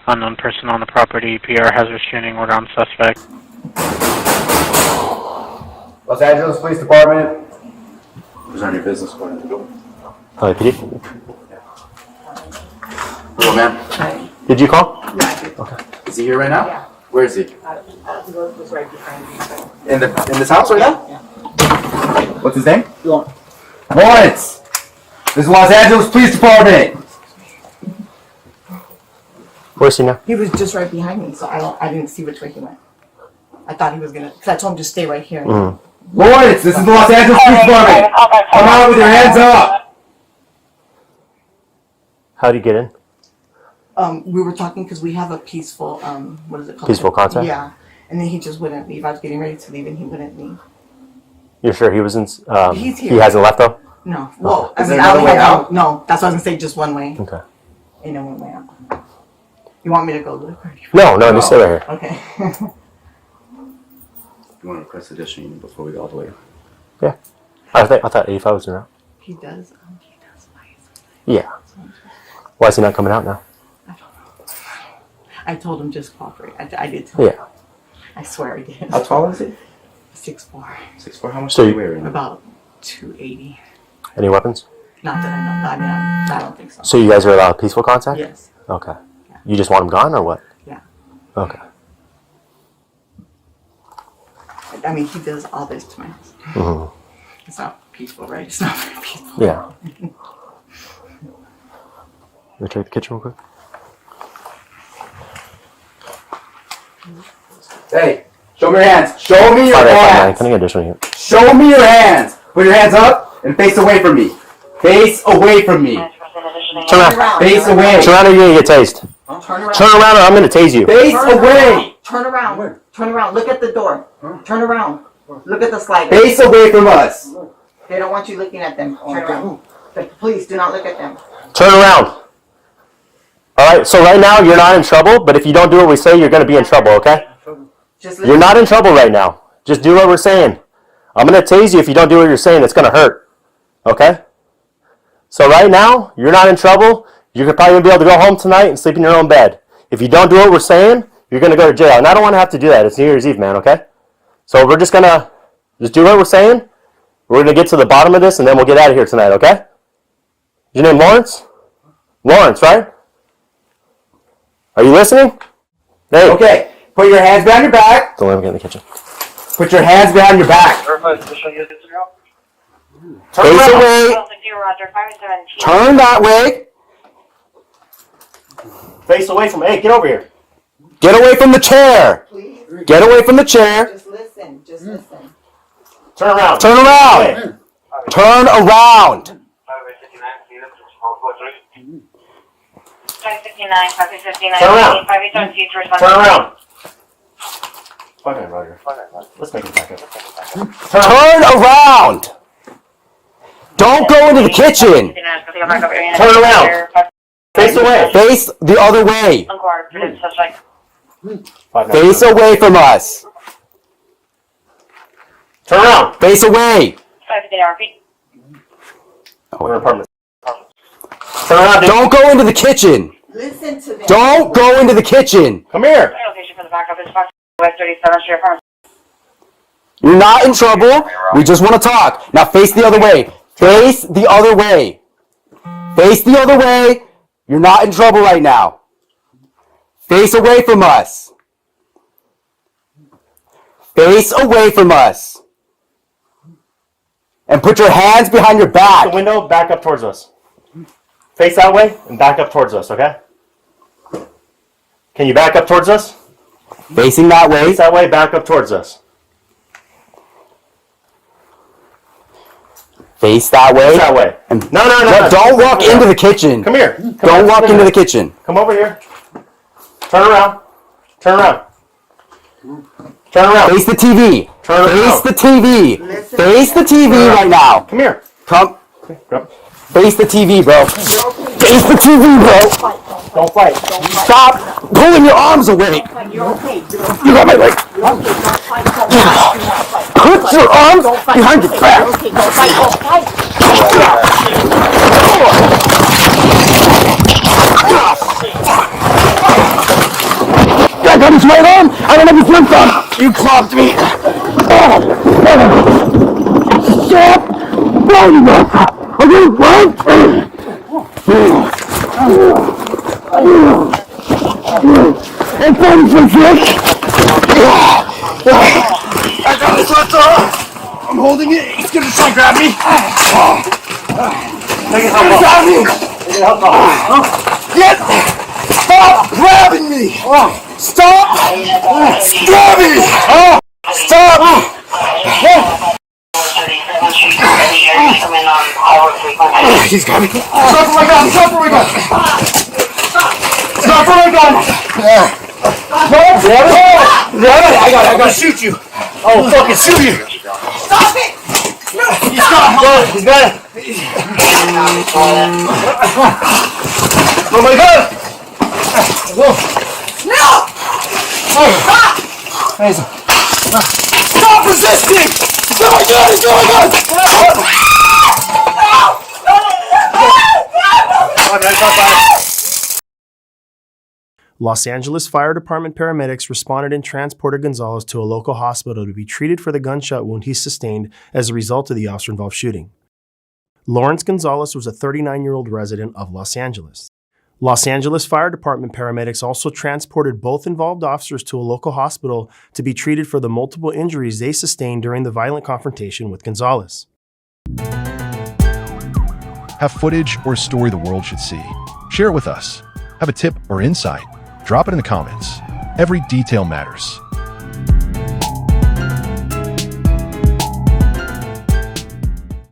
Unknown person on the property. PR has restraining order on suspect. Los Angeles Police Department. Who's on your business according to go? PD? Hello, ma'am. Hi. Did you call? Yeah, I did. Okay. Is he here right now? Yeah. Where is he? He was right behind me. In this house right now? Yeah. What's his name? Lawrence. Lawrence! This is Los Angeles Police Department! Where's he now? He was just right behind me, so I didn't see which way he went. I thought he was gonna, because I told him to stay right here. Mm-hmm. Lawrence, this is the Los Angeles Police Department! Come out with your hands up! How'd you get in? We were talking because we have a peaceful, what is it called? Peaceful contact? Yeah. And then he just wouldn't leave. I was getting ready to leave and he wouldn't leave. You're sure he was in? He's here. He hasn't left though? No. Well, Is there another way out? No, that's what I was gonna say, just one way. Okay. And then one way out. You want me to go look? No, just stay right here. Okay. You want to request addition before we go all the way? Yeah. I thought 85 was around. He does. Yeah. Why is he not coming out now? I don't know. I told him just cooperate. I did tell him. Yeah. I swear I did. How tall is he? 6'4". 6'4". How much So do you you- weigh right now? About 280. Any weapons? Not that I know. I mean, I don't think so. So you guys are allowed peaceful contact? Yes. Okay. You just want him gone or what? Yeah. Okay. I mean, he does all this to my house. Mm-hmm. It's not peaceful, right? It's not very peaceful. Yeah. You check the kitchen real quick? Hey, show me your hands. Show me your 589. hands. Can I get additional here? Show me your hands. Put your hands up and face away from me. Face away from me. Turn around. Face away. Turn around or you're gonna get tased. Turn around. Turn around or I'm gonna tase you. Face Turn away. around. Turn around. Turn around. Look at the door. Turn around. Look at the slider. Face away from us. They don't want you looking at them. Turn around. Please do not look at them. Turn around. Alright, so right now you're not in trouble, but if you don't do what we say, you're gonna be in trouble, okay? Just You're not in trouble right now. Just do what we're saying. I'm gonna tase you if you don't do what you're saying. It's gonna hurt. Okay? So right now, you're not in trouble. You're probably gonna be able to go home tonight and sleep in your own bed. If you don't do what we're saying, you're gonna go to jail. And I don't wanna have to do that. It's New Year's Eve, man, okay? So we're just gonna do what we're saying. We're gonna get to the bottom of this and then we'll get out of here tonight, okay? Is your name Lawrence? Lawrence, right? Are you listening? Hey. Okay. Put your hands behind your back. Don't let him get in the kitchen. Put your hands behind your back. Face away. Turn that way. Face away from me. Hey, get over here. Get away from the chair. Please. Get away from the chair. Just listen. Just listen. Turn around. Turn around. Turn around. 559, Turn around. 559, Turn around. Okay, Roger. Let's make it back up. Turn around. Don't go into the kitchen. Turn around. Face away. Face the other way. Face Face away from us. Turn around. Face away. We're in apartment. Turn around, dude. Don't go into the kitchen. Listen to them. Don't go into the kitchen. Come here. You're not in trouble. We just want to talk. Now face the other way. Face the other way. Face the other way. You're not in trouble right now. Face away from us. Face away from us. And put your hands behind your The back. window, back up towards us. Face that way and back up towards us, okay? Can you back up towards us? Facing that way. Face that way, back up towards us. Face that way. Face that way. And No. don't walk into the kitchen. Come here. Don't walk into the kitchen. Come over here. Turn around. Turn around. Turn around. Face the TV. Turn Face around. the TV. Listen. Face the TV right now. Come here. Come. Come. Face the TV, bro. Face the TV, bro. Don't fight. Stop pulling your arms away. You're okay. You got my leg. Put your arms behind your back. Okay, don't fight. Don't fight. this right arm. I don't have this left arm. You clocked me. Stop. Okay, what? I'm fighting for sick. I got his left arm. I'm holding it. He's gonna try to grab me. He's gonna grab me. Get! Stop grabbing me! Stop! Grabbing! Stop! He's got me. Stop for my gun! Stop for my gun! Stop for my gun! Grab it! I gotta shoot you! Oh, fucking shoot you! Stop it! He's got it! Oh my god! No! Stop! Stop resisting! Oh my god! Oh my god! Los Angeles Fire Department paramedics responded and transported Gonzalez to a local hospital to be treated for the gunshot wound he sustained as a result of the officer-involved shooting. Lawrence Gonzalez was a 39-year-old resident of Los Angeles. Los Angeles Fire Department paramedics also transported both involved officers to a local hospital to be treated for the multiple injuries they sustained during the violent confrontation with Gonzalez. Have footage or a story the world should see? Share it with us. Have a tip or insight? Drop it in the comments. Every detail matters.